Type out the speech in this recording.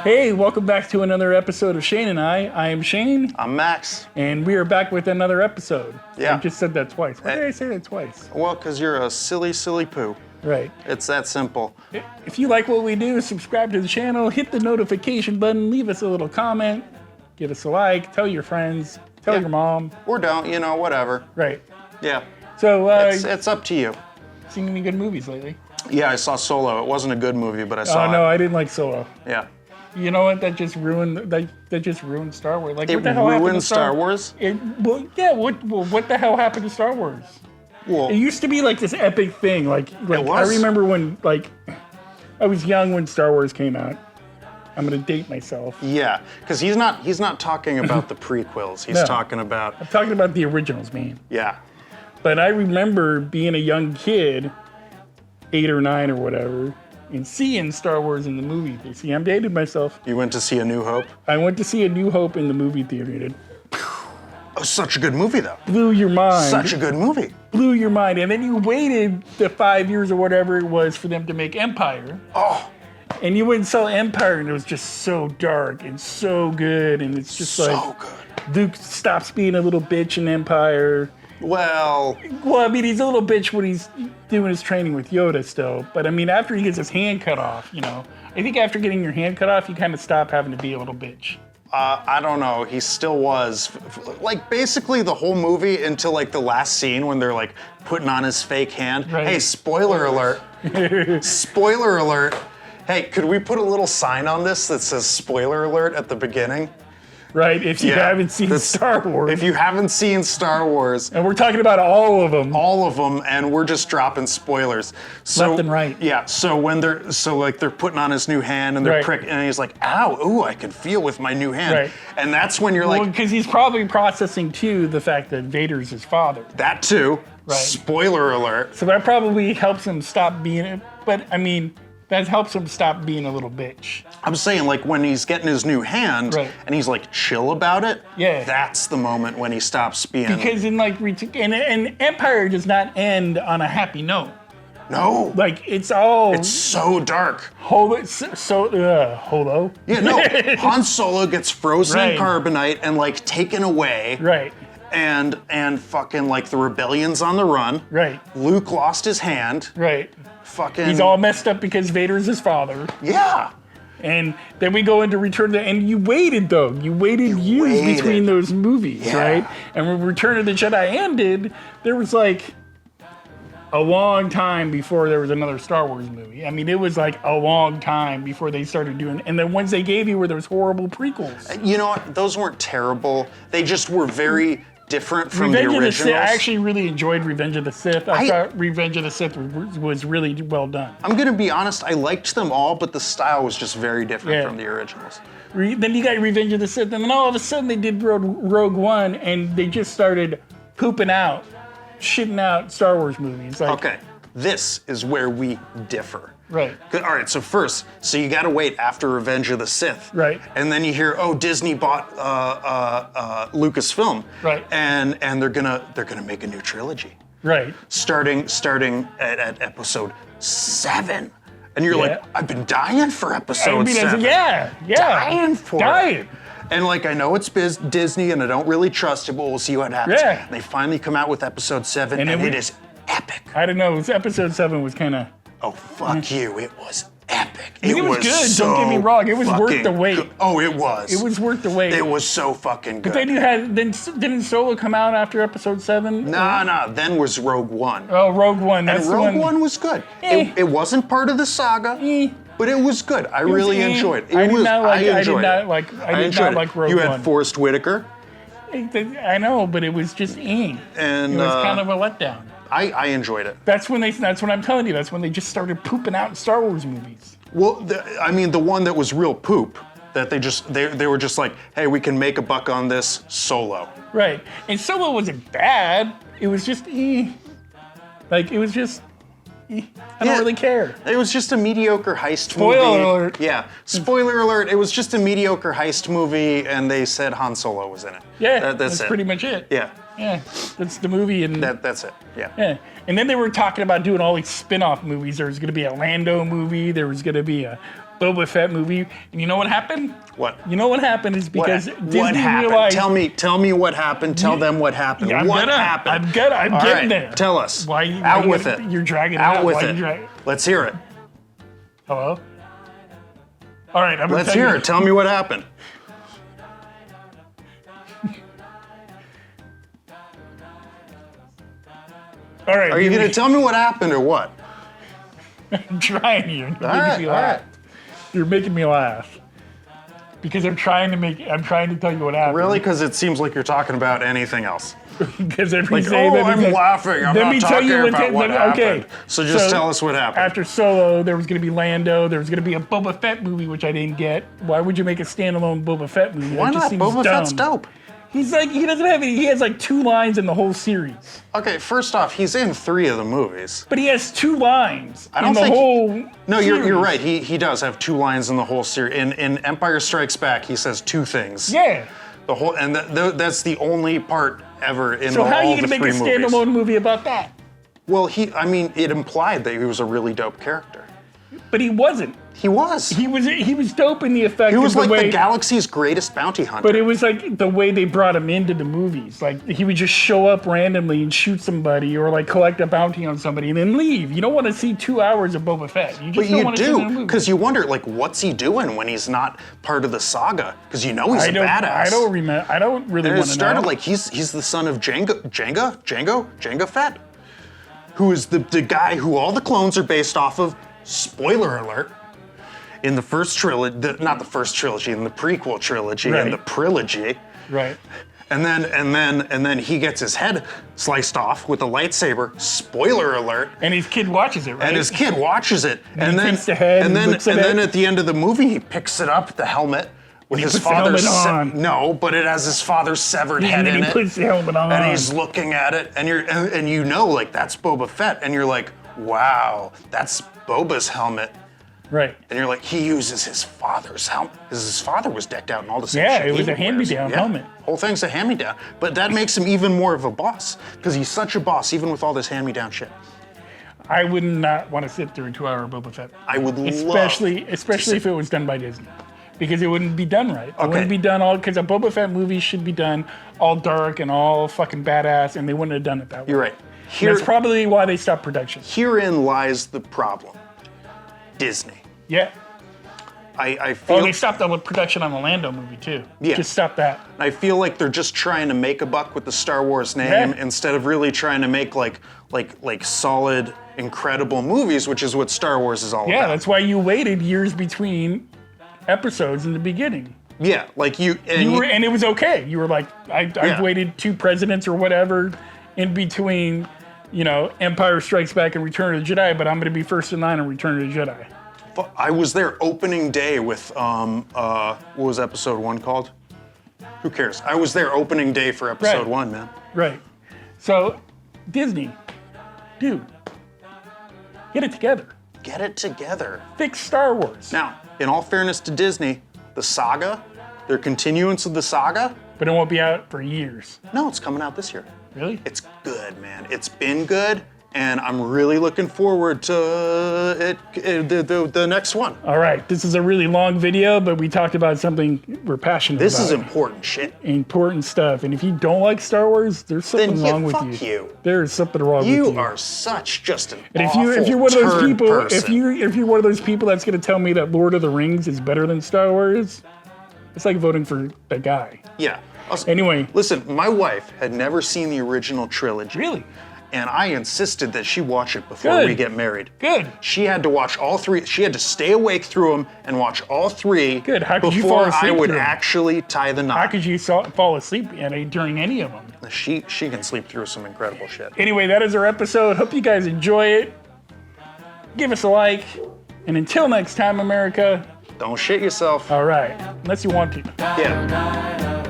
Hey, welcome back to another episode of Shayne and I. I am Shayne. I'm Max. And we are back with another episode. Yeah. I just said that twice. Why did I say that twice? Well, because you're a silly, silly poo. Right. It's that simple. If you like what we do, subscribe to the channel, hit the notification button, leave us a little comment, give us a like, tell your friends, tell your mom. Or don't, whatever. Right. Yeah. So, it's up to you. seen any good movies lately? Yeah, I saw Solo. It wasn't a good movie, but I saw it. Oh, no, I didn't like Solo. Yeah. You know what? That just ruined Star Wars. Like, It what the hell happened ruined to Star Wars? What the hell happened to Star Wars? Well, It used to be like this epic thing. Like I was. remember when I was young when Star Wars came out. I'm gonna date myself. yeah, because he's not talking about the prequels. He's No. talking about, I'm talking about the originals, man. yeah. But I remember being a young kid, 8 or 9 or whatever, and seeing Star Wars in the movie theater. See, I'm dating myself. You went to see A New Hope? I went to see A New Hope in the movie theater. It Oh, such a good movie, though. blew your mind. Such a good movie. Blew your mind. And then you waited the 5 years or whatever it was for them to make Empire. Oh, And you went and saw Empire, and it was just so dark and so good. And it's just so good. Luke stops being a little bitch in Empire. Well, Well, I mean, he's a little bitch when he's doing his training with Yoda still. But I mean, after he gets his hand cut off, I think after getting your hand cut off, you kind of stop having to be a little bitch. I don't know. He still was. Like, basically the whole movie until, like, the last scene when they're, like, putting on his fake hand. Right. Hey, spoiler alert. Spoiler alert. Hey, could we put a little sign on this that says spoiler alert at the beginning? Right? If you Yeah, haven't seen Star Wars. If you haven't seen Star Wars, And we're talking about all of them. all of them, and we're just dropping spoilers. So, Left and right. Yeah, so when they're putting on his new hand and they're Right. pricking, and he's like, ow, ooh, I can feel with my new hand. Right. And that's when you're like, Because he's probably processing, too, the fact that Vader's his father. that too. Right. Spoiler alert. So that probably helps him stop being, but I mean, that helps him stop being a little bitch. I'm saying, like, when he's getting his new hand Right. and he's like chill about it, Yeah. that's the moment when he stops being. Because in and Empire does not end on a happy note. No. Like it's all It's so dark. holo. Yeah, no. Han Solo gets frozen Right. in carbonite and, like, taken away. Right, And fucking, like, the rebellion's on the run. right, Luke lost his hand. right. Fucking. He's all messed up because Vader's his father. Yeah. And then we go into Return to, and you waited though. You waited years waited. between those movies, Yeah. right? And when Return of the Jedi ended, there was like a long time before there was another Star Wars movie. I mean, it was like a long time before they started doing, and the ones they gave you were those horrible prequels. You know what? Those weren't terrible. They just were very different from Revenge the of the originals. Sith, I actually really enjoyed Revenge of the Sith. I thought Revenge of the Sith was really well done. I'm gonna be honest, I liked them all, but the style was just very different Yeah. from the originals. Then you got Revenge of the Sith, and then all of a sudden they did Rogue One, and they just started pooping out, shitting out Star Wars movies. Like, Okay, this is where we differ. Right. All right, so you gotta wait after Revenge of the Sith. Right. And then you hear, oh, Disney bought Lucasfilm. Right. And they're gonna make a new trilogy. Right. Starting at episode 7. And you're Yeah. like, I've been dying for episode I mean, 7. yeah. Dying for it. Dying. And like, I know it's Disney and I don't really trust it, but we'll see what happens. Yeah. And they finally come out with episode 7 and it is epic. I don't know. Episode 7 was kind of. Oh, fuck you. It was epic. It was good, so don't get me wrong, it was worth fucking the wait. good. Oh, it was. It was worth the wait. It was so fucking good. Then didn't Solo come out after Episode 7? Nah, then was Rogue One. Oh, Rogue One. That's And the Rogue one. One was good. Eh. It wasn't part of the saga, but it was good. I really enjoyed it. I did not enjoyed like it. Rogue You One. had Forrest Whitaker. I know, but it was just And it was kind of a letdown. I enjoyed it. That's what I'm telling you. That's when they just started pooping out Star Wars movies. Well, the one that was real poop, that they were just like, hey, we can make a buck on this Solo. Right. And Solo wasn't bad. It was just Like, it was just I don't really care. It was just a mediocre heist movie. Spoiler alert. Yeah, spoiler alert. It was just a mediocre heist movie, and they said Han Solo was in it. Yeah, that's it. pretty much it. Yeah. Yeah, that's the movie. And That's it. Yeah. yeah. And then they were talking about doing all these spin-off movies. There was going to be a Lando movie. There was going to be a Boba Fett movie. And you know what happened? What? You know what happened is because Disney what happened? realized. Tell me what happened. Tell them what happened. Yeah, What happened? I'm getting right, there. Tell us. Why out with it. You're dragging it out. Out with Why it. Let's hear it. Hello? All right, I'm Let's hear it. Tell me what happened. All right. Are you going to tell me what happened or what? I'm trying you. You're making right, me all laugh. right. You're making me laugh. Because I'm trying to tell you what happened. Really? Because it seems like you're talking about anything else. Because every Like, day I'm laughing. I'm not talking about what happened. Okay. So just tell us what happened. After Solo, there was going to be Lando. There was going to be a Boba Fett movie, which I didn't get. Why would you make a standalone Boba Fett movie? Why That just not? seems Boba dumb. Fett's dope. He's like, he doesn't have any, he has like 2 lines in the whole series. Okay, first off, he's in 3 of the movies. But he has 2 lines I don't in the think whole No, series. you're right. He does have 2 lines in the whole series. In Empire Strikes Back, he says 2 things. Yeah. The whole and that's the only part ever in So how are you all going to the make a 3 movies. standalone movie about that? Well, it implied that he was a really dope character. But he wasn't. He was. He was dope in the effect He was of like the way, the galaxy's greatest bounty hunter. but it was like the way they brought him into the movies. Like he would just show up randomly and shoot somebody or like collect a bounty on somebody and then leave. You don't want to see 2 hours of Boba Fett. You just But don't you want to see it in a do, movie. because you wonder, like, what's he doing when he's not part of the saga? Because you know he's a badass. I don't remember. I don't really And want it to know. started like he's the son of Jango Fett, who is the guy who all the clones are based off of. Spoiler alert. In the first trilogy, not the first trilogy, in the prequel trilogy, Right. in the trilogy. Right. And then he gets his head sliced off with a lightsaber. Spoiler alert. And his kid watches it, right? And his kid watches it, and he then takes the head and looks at then it. at the end of the movie, he picks it up, the helmet, with his puts the father's helmet on. no, but it has his father's severed head and then in he it, puts the helmet on. and he's looking at it, and and you know, like, that's Boba Fett, and you're like, wow, that's Boba's helmet. Right. And you're like, he uses his father's helmet. Because his father was decked out in all the same Yeah, shit it was he a hand-me-down wears. helmet. Whole thing's a hand-me-down. But that makes him even more of a boss. Because he's such a boss, even with all this hand-me-down shit. I would not want to sit through a 2-hour Boba Fett. I would Especially love if it was done by Disney. Because it wouldn't be done right. It Okay. wouldn't be done all, because a Boba Fett movie should be done all dark and all fucking badass, and they wouldn't have done it that way. You're right. That's probably why they stopped production. Herein lies the problem. Disney. Yeah. I feel Oh, they stopped the production on the Lando movie too. Yeah. Just stop that. I feel like they're just trying to make a buck with the Star Wars name Yeah. instead of really trying to make like solid, incredible movies, which is what Star Wars is all Yeah, about. that's why you waited years between episodes in the beginning. Yeah, like And it was okay. You were like, I've Yeah. waited 2 presidents or whatever in between, Empire Strikes Back and Return of the Jedi, but I'm going to be first in line on Return of the Jedi. I was there opening day with what was episode 1 called? Who cares? I was there opening day for episode Right. 1, man. Right. So, Disney, dude, get it together. Get it together. Fix Star Wars. Now, in all fairness to Disney, the saga, their continuance of the saga, But it won't be out for years. no, it's coming out this year. Really? It's good, man. It's been good, and I'm really looking forward to the next one. All right. This is a really long video, but we talked about something we're passionate This about. is important shit. Important stuff. And if you don't like Star Wars, there's something Then wrong with fuck you. There is something wrong with you. You are such just an And awful if you're one of those turd people, person. if you're one of those people that's going to tell me that Lord of the Rings is better than Star Wars, it's like voting for that guy. Yeah. Also, Anyway, listen, my wife had never seen the original trilogy. really And I insisted that she watch it before Good. we get married. good. She had to watch all 3. She had to stay awake through them and watch all 3 Good. How could you before fall asleep I would through 'em? actually tie the knot. How could you fall asleep during any of them? She can sleep through some incredible shit. Anyway, that is our episode. Hope you guys enjoy it. Give us a like. And until next time, America, Don't shit yourself. all right, unless you want to. Yeah.